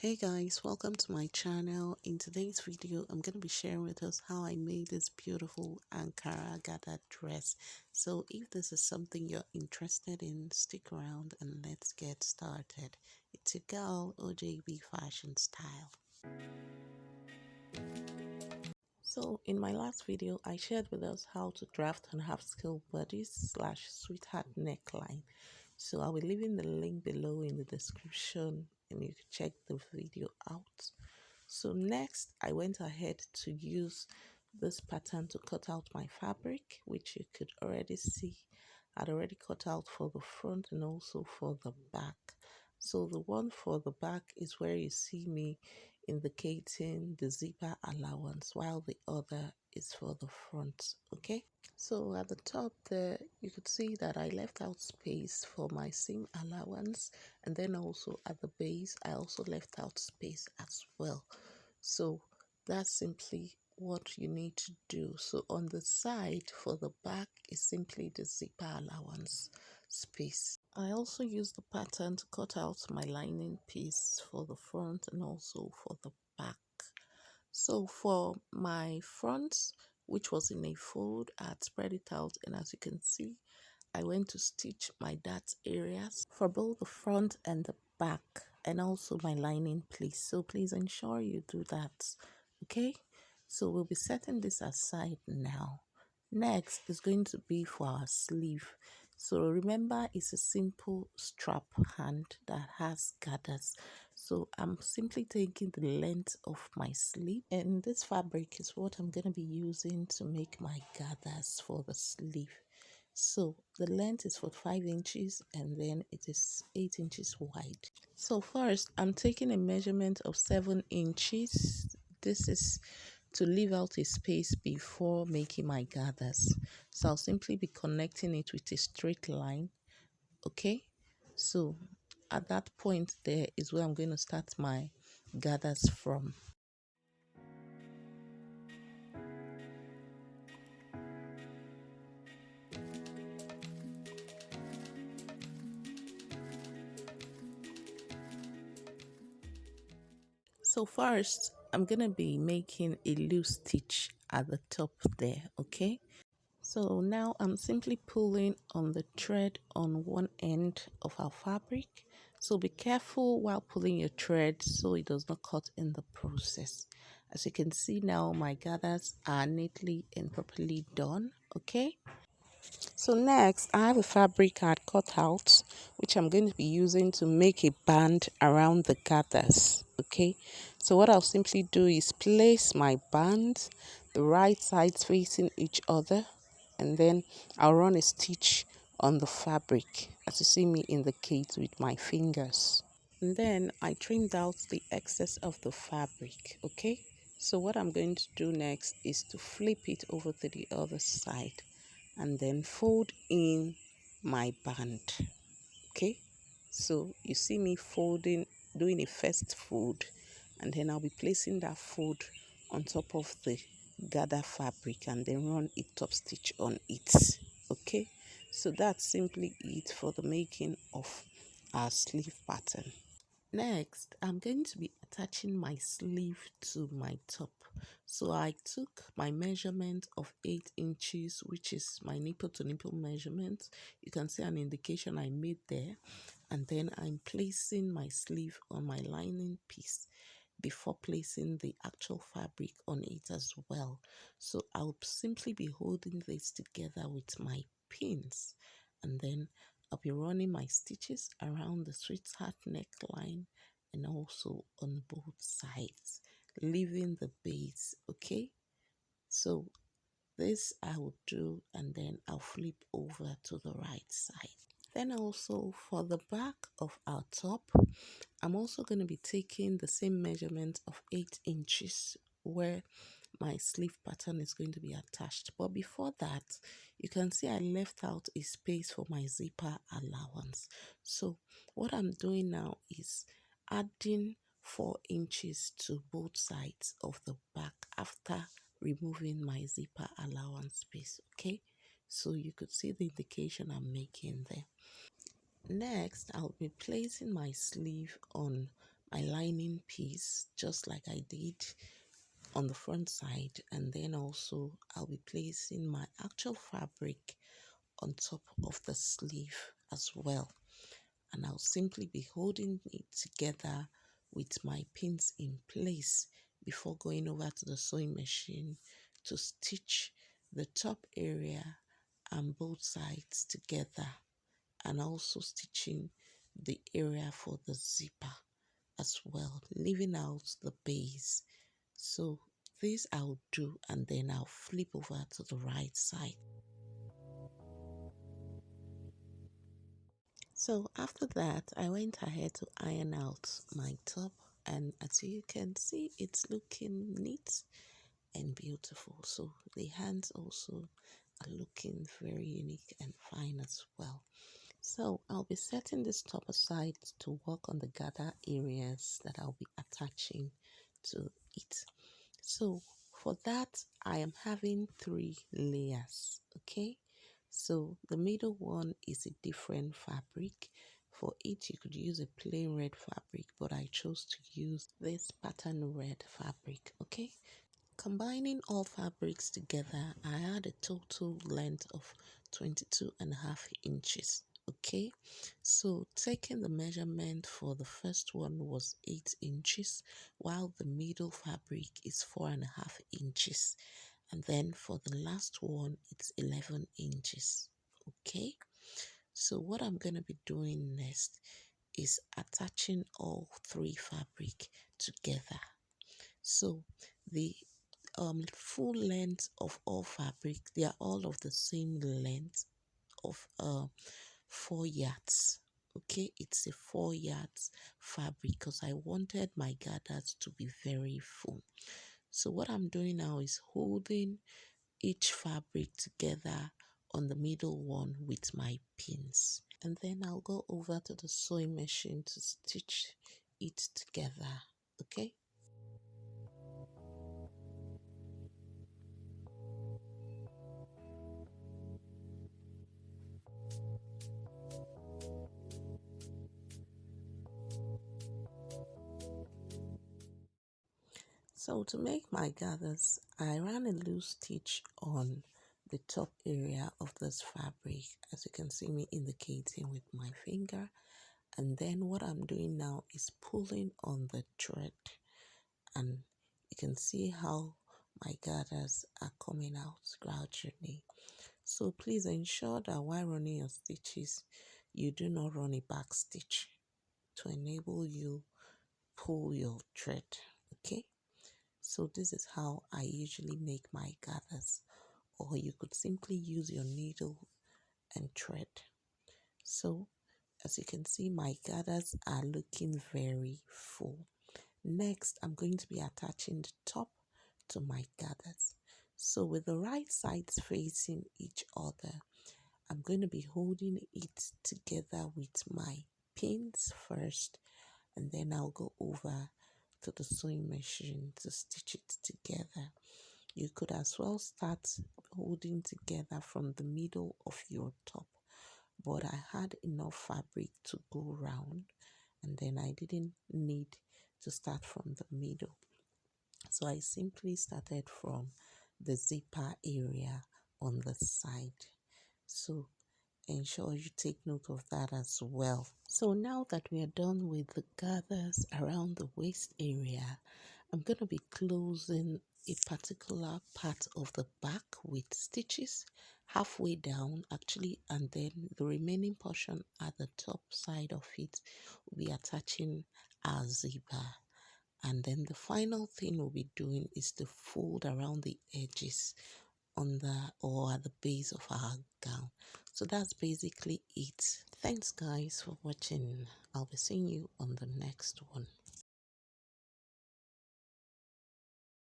Hey guys, welcome to my channel. In today's video, I'm going to be sharing with us how I made this beautiful Ankara Gada dress. So if this is something you're interested in, stick around and let's get started. It's your girl, OJB Fashion Style. So in my last video, I shared with us how to draft and half skill bodice slash sweetheart neckline. So I'll be leaving the link below in the description and you can check the video out. So next, I went ahead to use this pattern to cut out my fabric, which you could already see. I'd already cut out for the front and also for the back. So the one for the back is where you see me indicating the zipper allowance, while the other is for the front, okay? So at the top there, you could see that I left out space for my seam allowance, and then also at the base, I also left out space as well. So that's simply what you need to do. So on the side for the back is simply the zipper allowance space. I also use the pattern to cut out my lining piece for the front and also for the back. So for my front, which was in a fold, I had spread it out, and as you can see, I went to stitch my dart areas for both the front and the back, and also my lining piece. So please ensure you do that, okay? So we'll be setting this aside now. Next is going to be for our sleeve. So remember, it's a simple strap hand that has gathers. So I'm simply taking the length of my sleeve, and this fabric is what I'm going to be using to make my gathers for the sleeve. So the length is 45 inches and then it is 8 inches wide. So first I'm taking a measurement of 7 inches. This is to leave out a space before making my gathers. So I'll simply be connecting it with a straight line. Okay, so at that point there is where I'm going to start my gathers from. So first, I'm going to be making a loose stitch at the top there, okay? So now I'm simply pulling on the thread on one end of our fabric. So be careful while pulling your thread so it does not cut in the process. As you can see now, my gathers are neatly and properly done, okay? So next, I have a fabric I had cut out, which I'm going to be using to make a band around the gathers, okay? So what I'll simply do is place my bands, the right sides facing each other, and then I'll run a stitch on the fabric, as you see me indicate with my fingers. And then I trimmed out the excess of the fabric, okay? So what I'm going to do next is to flip it over to the other side and then fold in my band, okay? So you see me doing a first fold, and then I'll be placing that fold on top of the gather fabric and then run a top stitch on it, okay? So that's simply it for the making of our sleeve pattern. Next, I'm going to be attaching my sleeve to my top. So I took my measurement of 8 inches, which is my nipple to nipple measurement. You can see an indication I made there. And then I'm placing my sleeve on my lining piece before placing the actual fabric on it as well. So I'll simply be holding this together with my pins, and then I'll be running my stitches around the sweetheart neckline and also on both sides, leaving the base, okay? So this I will do, and then I'll flip over to the right side. Then also for the back of our top, I'm also going to be taking the same measurement of 8 inches where my sleeve pattern is going to be attached. But before that, you can see I left out a space for my zipper allowance. So what I'm doing now is adding 4 inches to both sides of the back after removing my zipper allowance space, okay? So you could see the indication I'm making there. Next, I'll be placing my sleeve on my lining piece just like I did on the front side, and then also I'll be placing my actual fabric on top of the sleeve as well, and I'll simply be holding it together with my pins in place before going over to the sewing machine to stitch the top area and both sides together, and also stitching the area for the zipper as well, leaving out the base. So this I'll do, and then I'll flip over to the right side. So after that, I went ahead to iron out my top, and as you can see, it's looking neat and beautiful. So the hands also are looking very unique and fine as well. So I'll be setting this top aside to work on the gather areas that I'll be attaching to it. So for that, I am having 3 layers, okay? So the middle one is a different fabric. For it, you could use a plain red fabric, but I chose to use this pattern red fabric, okay? Combining all fabrics together, I had a total length of 22.5 inches. Okay, so taking the measurement for the first one was 8 inches, while the middle fabric is 4.5 inches, and then for the last one, it's 11 inches. Okay, so what I'm going to be doing next is attaching all 3 fabric together. So the full length of all fabric, they are all of the same length of 4 yards. Okay, it's a 4 yards fabric because I wanted my gathers to be very full. So what I'm doing now is holding each fabric together on the middle one with my pins, and then I'll go over to the sewing machine to stitch it together. Okay. So to make my gathers, I ran a loose stitch on the top area of this fabric, as you can see me indicating with my finger. And then what I'm doing now is pulling on the thread, and you can see how my gathers are coming out gradually. So please ensure that while running your stitches, you do not run a back stitch to enable you pull your thread. Okay. So this is how I usually make my gathers, or you could simply use your needle and thread. So as you can see, my gathers are looking very full. Next, I'm going to be attaching the top to my gathers. So with the right sides facing each other, I'm going to be holding it together with my pins first, and then I'll go over to the sewing machine to stitch it together. You could as well start holding together from the middle of your top, but I had enough fabric to go round, and then I didn't need to start from the middle. So I simply started from the zipper area on the side. So ensure you take note of that as well. So now that we are done with the gathers around the waist area, I'm going to be closing a particular part of the back with stitches halfway down actually, and then the remaining portion at the top side of it will be attaching our zipper. And then the final thing we'll be doing is to fold around the edges on the or at the base of our gown. So that's basically it. Thanks guys for watching. I'll be seeing you on the next one.